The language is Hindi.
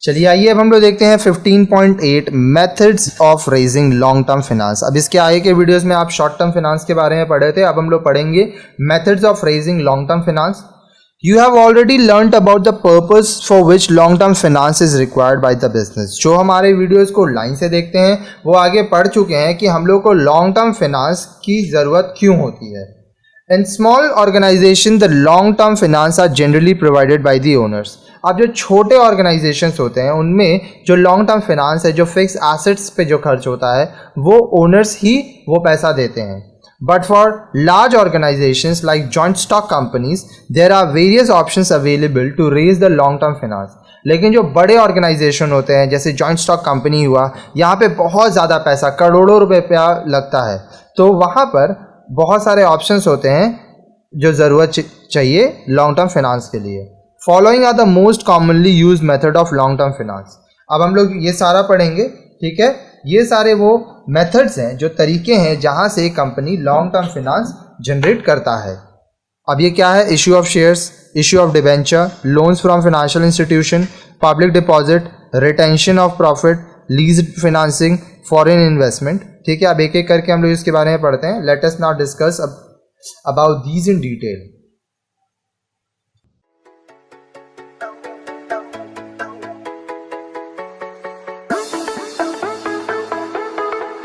चलिए आइए अब हम लोग देखते हैं 15.8 methods of raising long term finance. अब इसके आगे के वीडियोस में आप शॉर्ट टर्म फाइनेंस के बारे में पढ़े थे, अब हम लोग पढ़ेंगे methods of raising long term finance. You have already learnt about the purpose for which long-term finance is required by the business। जो हमारे वीडियोस को लाइन से देखते हैं वो आगे पढ़ चुके हैं कि हम लोग को लॉन्ग टर्म फाइनेंस की ज़रूरत क्यों होती है। In small organization the long-term finance are generally provided by the owners। अब जो छोटे ऑर्गेनाइजेशंस होते हैं उनमें जो लॉन्ग टर्म फाइनेंस है, जो फिक्स एसेट्स पे जो खर्च होता है, वो ओनर्स ही वो पैसा देते हैं। But for large organizations like joint stock companies, there are various options available to raise the long-term finance। लेकिन जो बड़े ऑर्गेनाइजेशन होते हैं जैसे जॉइंट स्टॉक कंपनी हुआ, यहाँ पे बहुत ज़्यादा पैसा, करोड़ों रुपए लगता है, तो वहाँ पर बहुत सारे ऑप्शंस होते हैं जो ज़रूरत चाहिए लॉन्ग टर्म फाइनेंस के लिए। Following are the most commonly use method of long term finance. अब हम लोग ये सारा पढ़ेंगे, ठीक है। ये सारे वो मेथड्स हैं, जो तरीके हैं जहां से company long term finance generate करता है। अब ये क्या है? Issue of shares, issue of debenture, loans from financial institution, public deposit, retention of profit, lease financing, foreign investment. ठीक है, अब एक एक करके हम लोग इसके बारे में पढ़ते हैं। Let us now discuss about these in detail.